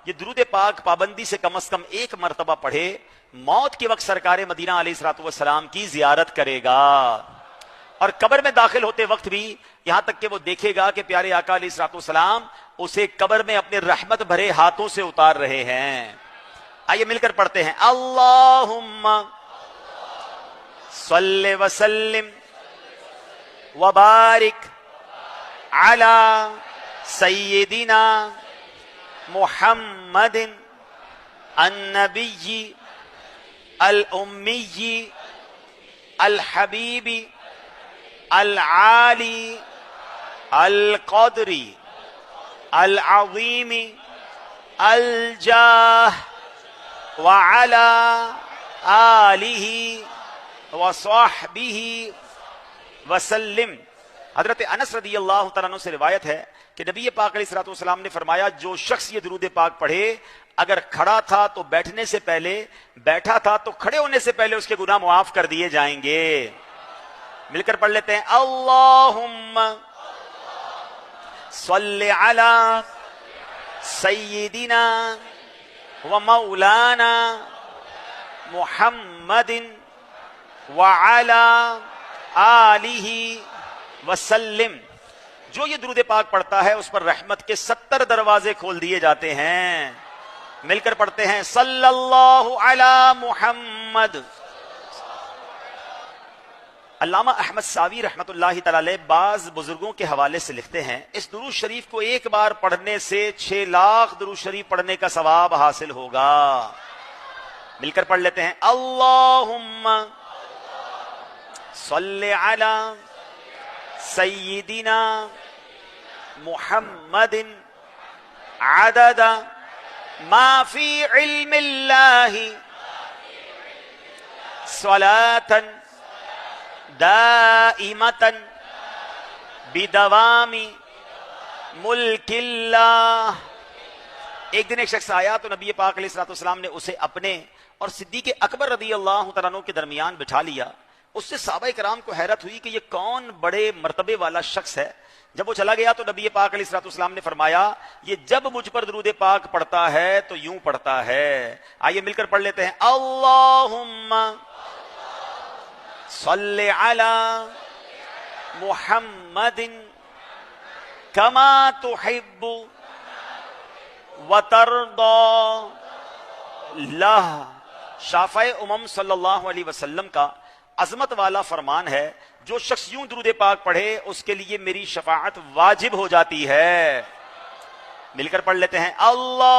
یہ درود پاک پابندی سے کم از کم ایک مرتبہ پڑھے، موت کے وقت سرکار مدینہ علیہ الصلوۃ والسلام کی زیارت کرے گا، اور قبر میں داخل ہوتے وقت بھی یہاں تک کہ وہ دیکھے گا کہ پیارے آقا علیہ الصلوۃ والسلام اسے قبر میں اپنے رحمت بھرے ہاتھوں سے اتار رہے ہیں۔ آئیے مل کر پڑھتے ہیں، اللہم صلی وسلم وبارک علی سیدنا محمد النبی الامی الحبیب العالی القدری العظیم الجاہ وعلی آلہ وصحبہ وسلم۔ حضرت انس رضی اللہ تعالیٰ عنہ سے روایت ہے کہ نبی پاک علیہ الصلوۃ والسلام نے فرمایا، جو شخص یہ درود پاک پڑھے، اگر کھڑا تھا تو بیٹھنے سے پہلے، بیٹھا تھا تو کھڑے ہونے سے پہلے اس کے گناہ معاف کر دیے جائیں گے۔ مل کر پڑھ لیتے ہیں، اللہم صلی علی سیدنا و مولانا محمد وعلی آلہ وسلم۔ جو یہ درود پاک پڑھتا ہے اس پر رحمت کے 70 دروازے کھول دیے جاتے ہیں۔ مل کر پڑھتے ہیں، صلی اللہ علی محمد۔ علامہ احمد ساوی رحمۃ اللہ تعالی علیہ بعض بزرگوں کے حوالے سے لکھتے ہیں، اس درود شریف کو ایک بار پڑھنے سے 6 لاکھ درود شریف پڑھنے کا ثواب حاصل ہوگا۔ مل کر پڑھ لیتے ہیں، اللہم صلی علی سیدنا محمد عدد ما فی علم اللہ صلاة دائمة بدوام ملک اللہ۔ ایک دن ایک شخص آیا تو نبی پاک علیہ الصلوۃ والسلام نے اسے اپنے اور صدیق اکبر رضی اللہ تعالیٰ عنہ کے درمیان بٹھا لیا۔ اس سے صحابہ کرام کو حیرت ہوئی کہ یہ کون بڑے مرتبے والا شخص ہے۔ جب وہ چلا گیا تو نبی پاک علیہ الصلوۃ والسلام نے فرمایا، یہ جب مجھ پر درود پاک پڑھتا ہے تو یوں پڑھتا ہے۔ آئیے مل کر پڑھ لیتے ہیں، اللہم صلی علی محمد کما تحب وترضی۔ اللہ شافع امم صلی اللہ علیہ وسلم کا عظمت والا فرمان ہے، جو شخص یوں درود پاک پڑھے اس کے لیے میری شفاعت واجب ہو جاتی ہے۔ مل کر پڑھ لیتے ہیں، اللہ